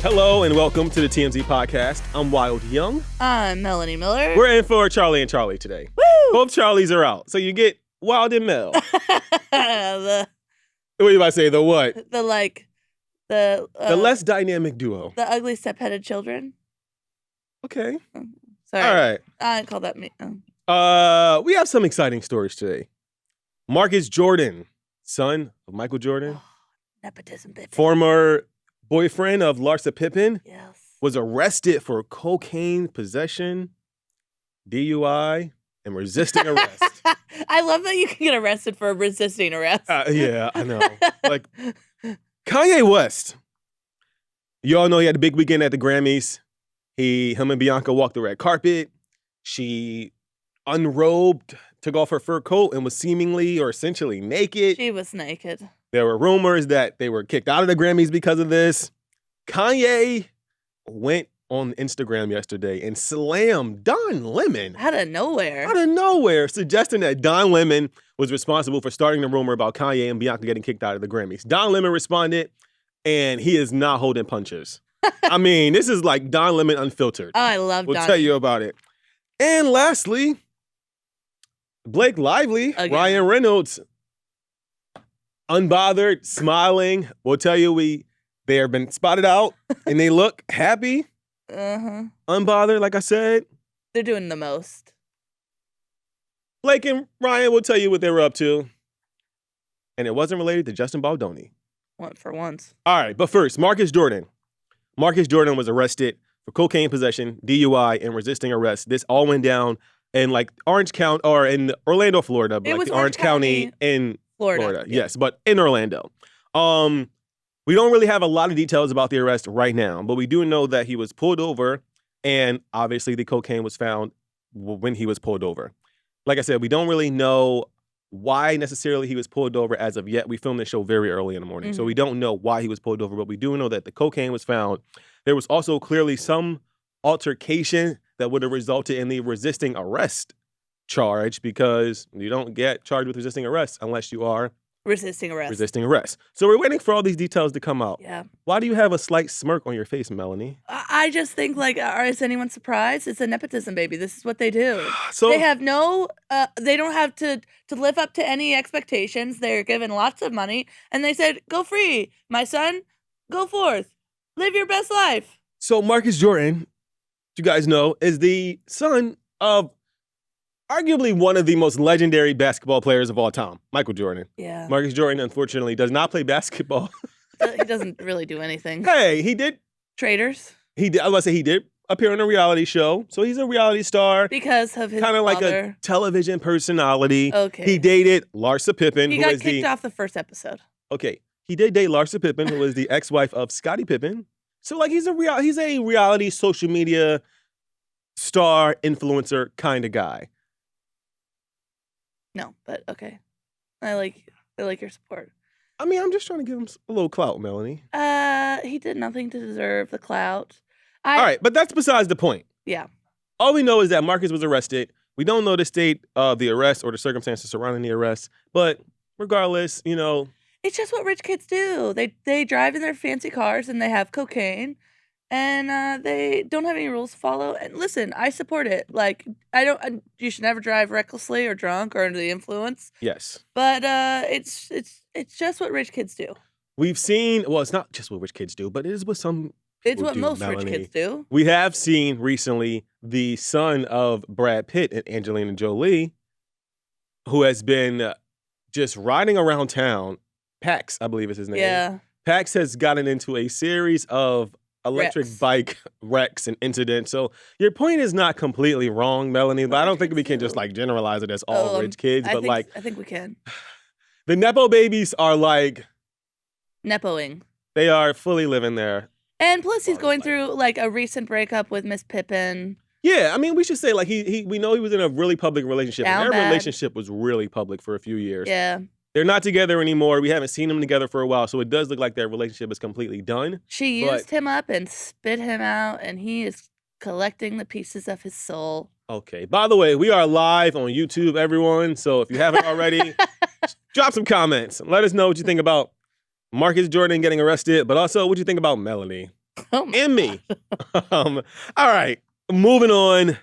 Hello and welcome to the TMZ podcast. I'm Wyld Young. I'm Melanie Miller. We're in for Charlie and Charlie today. Woo! Both Charlies are out. So you get Wyld and Mel. the What are you about to say? The what? the The less dynamic duo. the ugly step-headed children. Okay. Sorry. All right. I call that me. Oh. We have some exciting stories today. Marcus Jordan, son of Michael Jordan, Nepotism, baby. former boyfriend of Larsa Pippen, Yes. was arrested for cocaine possession, DUI, and resisting arrest. I love that you can get arrested for resisting arrest. Yeah, I know. Like Kanye West. You all know he had a big weekend at the Grammys. Him and Bianca walked the red carpet. She unrobed, took off her fur coat, and was seemingly or essentially naked. She was naked. There were rumors that they were kicked out of the Grammys because of this. Kanye went on Instagram yesterday and slammed Don Lemon Out of nowhere. out of nowhere, suggesting that Don Lemon was responsible for starting the rumor about Kanye and Bianca getting kicked out of the Grammys. Don Lemon responded, and he is not holding punches. I mean, this is like Don Lemon unfiltered. Oh, I love We'll Don. tell you about it. And lastly, Blake Lively, Again. Ryan Reynolds, unbothered, smiling. We'll tell you they have been spotted out and they look happy, Uh-huh. unbothered, like I said. They're doing the most. Blake and Ryan will tell you what they were up to. And it wasn't related to Justin Baldoni. For once. All right, but first, Marcus Jordan. Marcus Jordan was arrested for cocaine possession, DUI, and resisting arrest. This all went down in like Orange County or in Orlando, Florida, but It like was the Orange County in Florida. Florida. Yeah. Yes, but in Orlando. We don't really have a lot of details about the arrest right now, but we do know that he was pulled over, and obviously the cocaine was found when he was pulled over. Like I said, we don't really know why necessarily he was pulled over as of yet. We filmed the show very early in the morning, so we don't know why he was pulled over, but we do know that the cocaine was found. There was also clearly some altercation that would have resulted in the resisting arrest charge, because you don't get charged with resisting arrest unless you are Resisting arrest. resisting arrest. So we're waiting for all these details to come out. Yeah. Why do you have a slight smirk on your face, Melanie? I just think, like, is anyone surprised? It's a nepotism baby. This is what they do. So They have no, they don't have to live up to any expectations. They're given lots of money, and they said, go free. My son, go forth. Live your best life. So Marcus Jordan, you guys know, is the son of arguably one of the most legendary basketball players of all time, Michael Jordan. Yeah. Marcus Jordan, unfortunately, does not play basketball. He doesn't really do anything. Hey, he did. Traders. I was about to say he did appear on a reality show, so he's a reality star, Because of his kind of like a father. television personality. Okay. He dated Larsa Pippen, He who got is kicked off the first episode. Okay, he did date Larsa Pippen, who was the ex-wife of Scottie Pippen. So like he's a reality social media star influencer kind of guy. No, but okay. I like your support. I mean, I'm just trying to give him a little clout, Melanie. He did nothing to deserve the clout. All right, but that's besides the point. Yeah. All we know is that Marcus was arrested. We don't know the state of the arrest or the circumstances surrounding the arrest. But regardless, you know, It's just what rich kids do. They drive in their fancy cars and they have cocaine, and they don't have any rules to follow. And listen, I support it. Like you should never drive recklessly or drunk or under the influence. yes. But it's just what rich kids do. We've seen, well, it's not just what rich kids do, but it is what some It's people what do, most Melanie. rich kids do. We have seen recently the son of Brad Pitt and Angelina Jolie, who has been just riding around town. Pax, I believe is his name. Yeah. Pax has gotten into a series of electric Wrecks. bike wrecks and incidents. So your point is not completely wrong, Melanie, but I don't think we can just like generalize it as all rich kids. But like I think we can. the Nepo babies are like, Nepoing. they are fully living there. And plus, he's going through like a recent breakup with Miss Pippen. Yeah, I mean, we should say like we know he was in a really public relationship. Down And their bad. relationship was really public for a few years. Yeah. They're not together anymore. We haven't seen them together for a while, so it does look like their relationship is completely done. She But- used him up and spit him out, and he is collecting the pieces of his soul. Okay. By the way, we are live on YouTube, everyone. So if you haven't already, drop some comments. Let us know what you think about Marcus Jordan getting arrested, but also what you think about Melanie. Oh my and me. All right, moving on.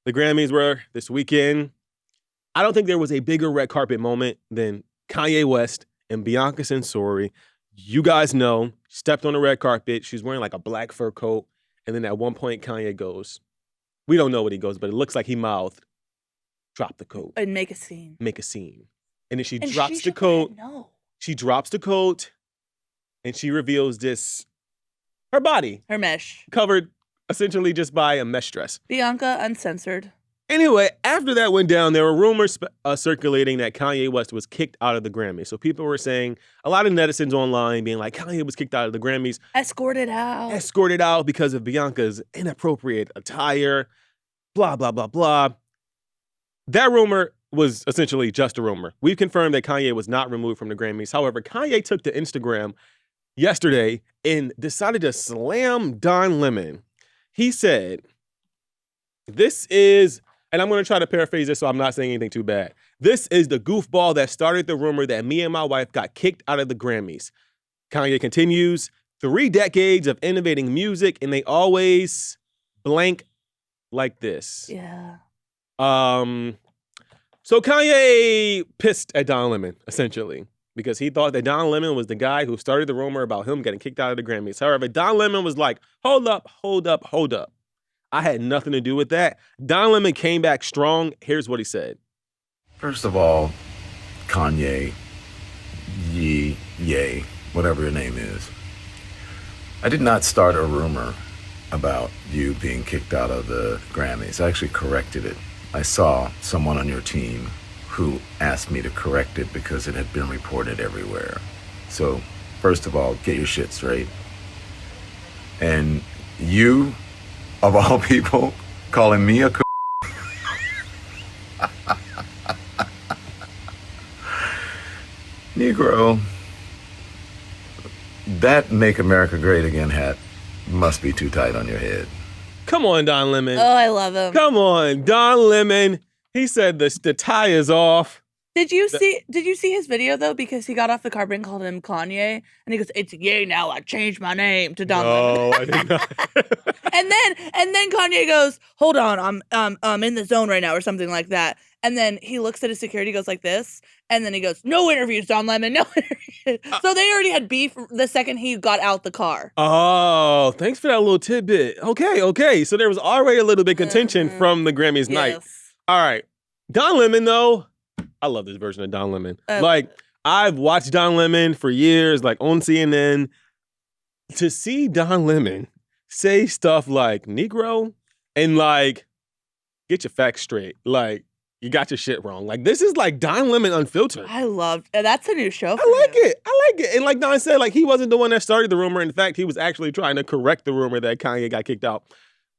The Grammys were this weekend. I don't think there was a bigger red carpet moment than Kanye West and Bianca Censori. You guys know, stepped on the red carpet. She's wearing like a black fur coat. And then at one point, Kanye goes, we don't know what he goes, but it looks like he mouthed, drop the coat. And make a scene. Make a scene. And then she And drops she the shook her head coat. no. She drops the coat. And she reveals her body, Her mesh. covered essentially just by a mesh dress. Bianca uncensored. Anyway, after that went down, there were rumors circulating that Kanye West was kicked out of the Grammys. So people were saying, a lot of netizens online being like, Kanye was kicked out of the Grammys. Escorted out because of Bianca's inappropriate attire, blah, blah, blah, blah. That rumor was essentially just a rumor. We've confirmed that Kanye was not removed from the Grammys. However, Kanye took to Instagram yesterday and decided to slam Don Lemon. He said, this is... And I'm going to try to paraphrase this so I'm not saying anything too bad. This is the goofball that started the rumor that me and my wife got kicked out of the Grammys. Kanye continues, 3 decades of innovating music, and they always blank like this. Yeah. So Kanye pissed at Don Lemon, essentially, because he thought that Don Lemon was the guy who started the rumor about him getting kicked out of the Grammys. However, Don Lemon was like, hold up. I had nothing to do with that. Don Lemon came back strong. Here's what he said. First of all, Kanye, Ye, whatever your name is. I did not start a rumor about you being kicked out of the Grammys. I actually corrected it. I saw someone on your team who asked me to correct it because it had been reported everywhere. So, first of all, get your shit straight. And you, of all people, calling me a Negro, that Make America Great Again hat must be too tight on your head. Come on, Don Lemon. Oh, I love him. Come on, Don Lemon. He said the tie is off. Did you see his video though? Because he got off the car and called him Kanye, and he goes, "It's Ye now. I changed my name to Don Lemon." No, I did not. and then Kanye goes, "Hold on, I'm in the zone right now," or something like that. And then he looks at his security, goes like this, and then he goes, "No interviews, Don Lemon, no interviews." So they already had beef the second he got out the car. Oh, thanks for that little tidbit. Okay. So there was already a little bit contention from the Grammys night. Yes. All right. Don Lemon, though, I love this version of Don Lemon. I've watched Don Lemon for years, like on CNN. To see Don Lemon say stuff like Negro and like, get your facts straight. Like, you got your shit wrong. Like, this is like Don Lemon unfiltered. I loved that's a new show for I like him. it. And like Don said, like, he wasn't the one that started the rumor. In fact, he was actually trying to correct the rumor that Kanye got kicked out.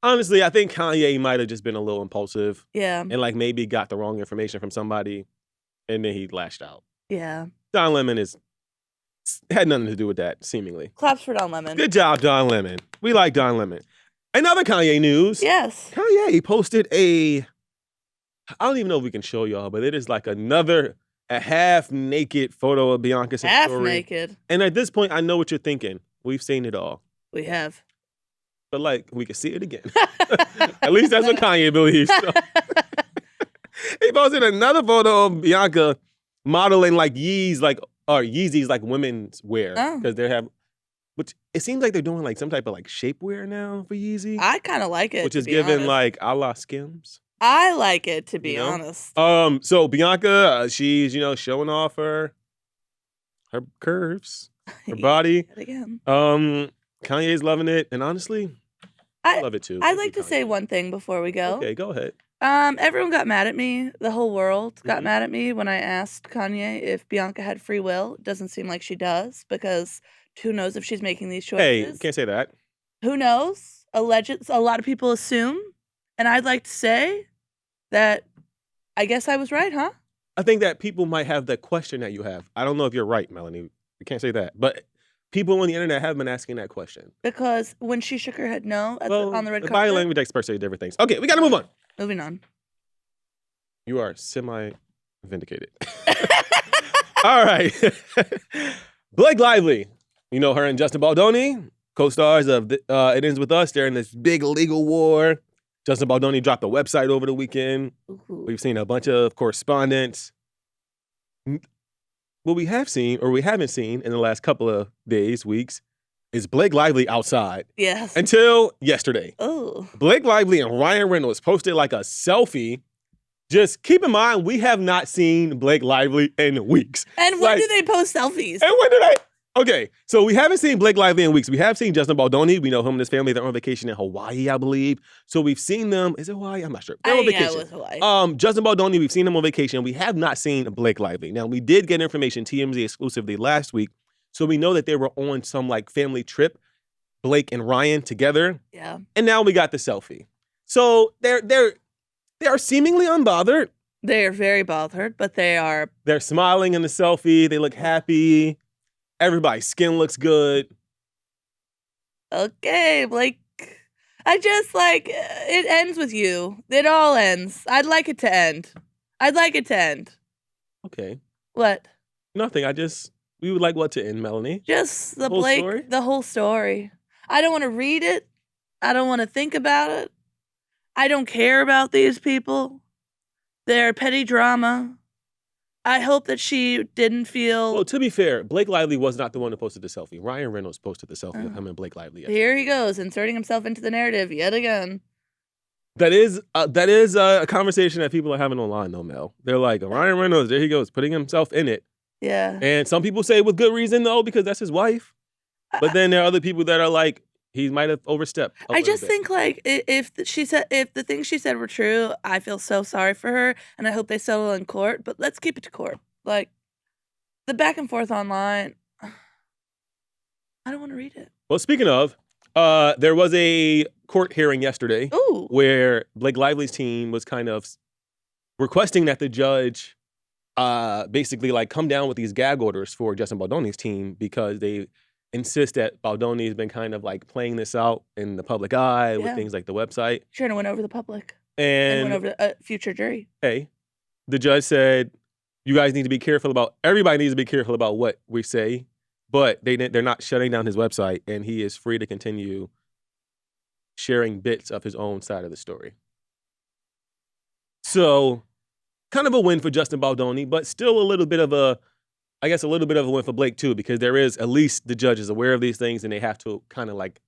Honestly, I think Kanye might have just been a little impulsive. Yeah. And like maybe got the wrong information from somebody and then he lashed out. Yeah. Don Lemon had nothing to do with that, seemingly. Claps for Don Lemon. Good job, Don Lemon. We like Don Lemon. Another Kanye news. Yes. Kanye posted I don't even know if we can show y'all, but it is like a half-naked photo of Bianca Censori. Half naked. And at this point, I know what you're thinking. We've seen it all. We have. But like, we can see it again. At least that's what Kanye believes. So. He posted another photo of Bianca modeling like Yeezys like women's wear. Because they have, which it seems like they're doing like some type of like shapewear now for Yeezy. I kind of like it. Which is be given honest. like a la Skims. I like it, to be honest. So Bianca, she's, showing off her curves, her body. Again. Kanye's loving it. And honestly, I love it too. I'd like to say one thing before we go. Okay, go ahead. Everyone got mad at me. The whole world got mad at me when I asked Kanye if Bianca had free will. It doesn't seem like she does, because who knows if she's making these choices. Hey, can't say that. Who knows? A lot of people assume. And I'd like to say that I guess I was right, huh? I think that people might have that question that you have. I don't know if you're right, Melanie. I can't say that. But people on the internet have been asking that question. Because when she shook her head no on the red carpet. Body language experts say different things. Okay, we got to move on. Moving on. You are semi-vindicated. All right. Blake Lively. You know her and Justin Baldoni co-stars of It Ends With Us. They're in this big legal war. Justin Baldoni dropped a website over the weekend. Ooh. We've seen a bunch of correspondence. What we have seen, or we haven't seen in the last couple of days, weeks, is Blake Lively outside. Yes. Until yesterday. Oh. Blake Lively and Ryan Reynolds posted like a selfie. Just keep in mind, we have not seen Blake Lively in weeks. And when do they post selfies? And when did I? Okay, so we haven't seen Blake Lively in weeks. We have seen Justin Baldoni. We know him and his family. They're on vacation in Hawaii, I believe. So we've seen them. Is it Hawaii? I'm not sure. They're on vacation. Yeah, it was Hawaii. Justin Baldoni, we've seen him on vacation. We have not seen Blake Lively. Now, we did get information, TMZ exclusively last week. So we know that they were on some like family trip, Blake and Ryan together. Yeah. And now we got the selfie. So they are seemingly unbothered. They are very bothered, but they're smiling in the selfie. They look happy. Everybody's skin looks good. Okay, Blake. I just like it ends with you. It all ends. I'd like it to end. Okay. What? Nothing. We would like what to end, Melanie? Just the Whole Blake, story? the whole story. I don't want to read it. I don't want to think about it. I don't care about these people. They're petty drama. I hope that she didn't feel. Well, to be fair, Blake Lively was not the one who posted the selfie. Ryan Reynolds posted the selfie of him and Blake Lively. Yesterday. Here he goes, inserting himself into the narrative yet again. That is a conversation that people are having online, though, Mel. They're like, Ryan Reynolds, there he goes, putting himself in it. Yeah. And some people say with good reason, though, because that's his wife. But then there are other people that are like, he might have overstepped. I just think like if the things she said were true, I feel so sorry for her, and I hope they settle in court. But let's keep it to court. Like the back and forth online, I don't want to read it. Well, speaking of, there was a court hearing yesterday where Blake Lively's team was kind of requesting that the judge basically like come down with these gag orders for Justin Baldoni's team because they insist that Baldoni has been kind of like playing this out in the public eye with things like the website. Trying to win over the public. And win over the future jury. Hey, the judge said, you guys need to be careful everybody needs to be careful about what we say, but they're not shutting down his website and he is free to continue sharing bits of his own side of the story. So kind of a win for Justin Baldoni, but still a little bit of a win for Blake too, because there is, at least the judge is aware of these things and they have to kind of like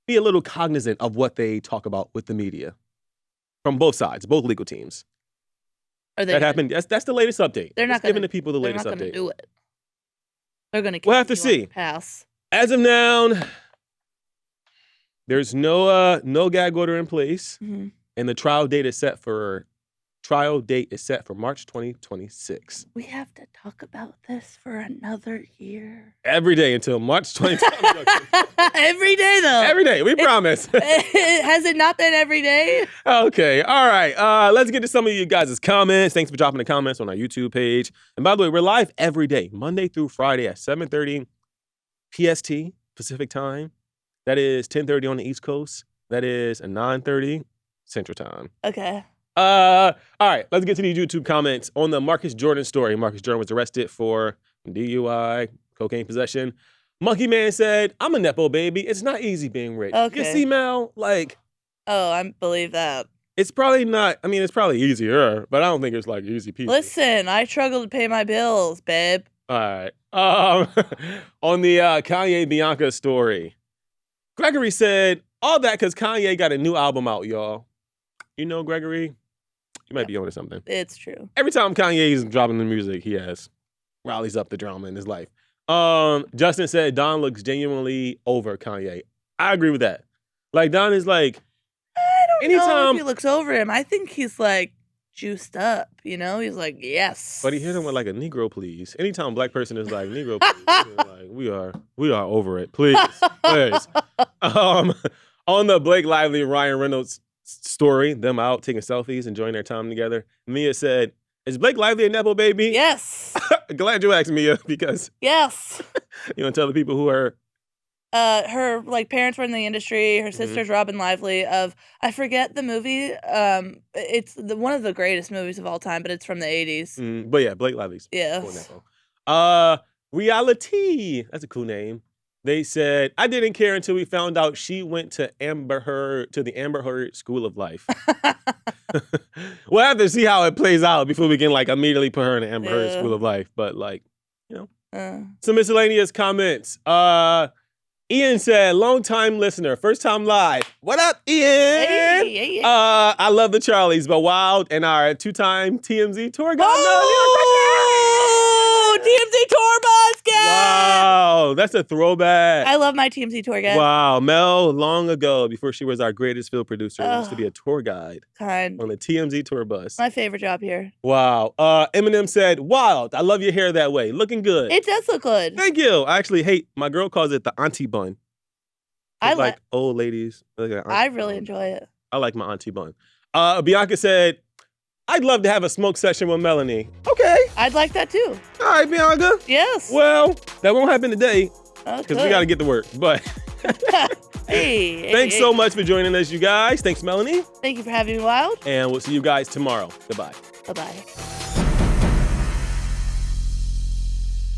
be a little cognizant of what they talk about with the media from both sides, both legal teams. That happened. That's the latest update. They're not giving the people the latest update. They're not going to do it. They're going to. We'll have to see. Pass. As of now, there's no gag order in place, and the trial date is set for March 2026. We have to talk about this for another year. Every day until March 2026. Every day, though. Every day, we promise. Has it not been every day? Okay, all right. Let's get to some of you guys' comments. Thanks for dropping the comments on our YouTube page. And by the way, we're live every day, Monday through Friday at 7:30 PST, Pacific Time. That is 10:30 on the East Coast. That is 9:30 Central Time. Okay. All right, let's get to these YouTube comments on the Marcus Jordan story. Marcus Jordan was arrested for DUI, cocaine possession. Monkey Man said, I'm a Nepo baby. It's not easy being rich. Okay. You see, Mel, like... Oh, I believe that. It's probably not, I mean, it's probably easier, but I don't think it's like easy peasy. Listen, I struggle to pay my bills, babe. All right. On the Kanye Bianca story, Gregory said, all that because Kanye got a new album out, y'all. You know, Gregory? You might be onto something. It's true. Every time Kanye is dropping the music, he rallies up the drama in his life. Justin said Don looks genuinely over Kanye. I agree with that. Like, Don is like, I don't know if he looks over him. I think he's like juiced up, you know? He's like, yes. But he hit him with like a Negro, please. Anytime a black person is like, Negro, please, like, we are over it. Please. Please. On the Blake Lively and Ryan Reynolds story, them out taking selfies, enjoying their time together, Mia said, is Blake Lively a Nepo baby? Yes. Glad you asked, Mia, because yes. You want to tell the people who are her like parents were in the industry. Her sister's Robin Lively of, I forget the movie. It's one of the greatest movies of all time, but it's from the 80s. But yeah, Blake Lively's. Yes. Reality. That's a cool name. They said, I didn't care until we found out she went to the Amber Heard School of Life. We'll have to see how it plays out before we can like immediately put her in the Amber Heard School of Life. But like, you know, some miscellaneous comments. Ian said, long time listener, first time live. What up, Ian? Hey. I love the Charlies, but Wyld and our 2-time TMZ tour guide. Oh, TMZ tour bus guy. Wow, that's a throwback. I love my TMZ tour guide. Wow, Mel, long ago, before she was our greatest field producer, used to be a tour guide Kind. on the TMZ tour bus. My favorite job here. Wow. Eminem said, Wyld, I love your hair that way. Looking good. It does look good. Thank you. I actually hate, my girl calls it the auntie bun. I like old ladies. I really enjoy it. I like my auntie bun. Bianca said, I'd love to have a smoke session with Melanie. Okay. I'd like that too. All right, Bianca. Yes. Well, that won't happen today because we got to get to work. But thanks so much for joining us, you guys. Thanks, Melanie. Thank you for having me, Wyld. And we'll see you guys tomorrow. Goodbye. Bye-bye.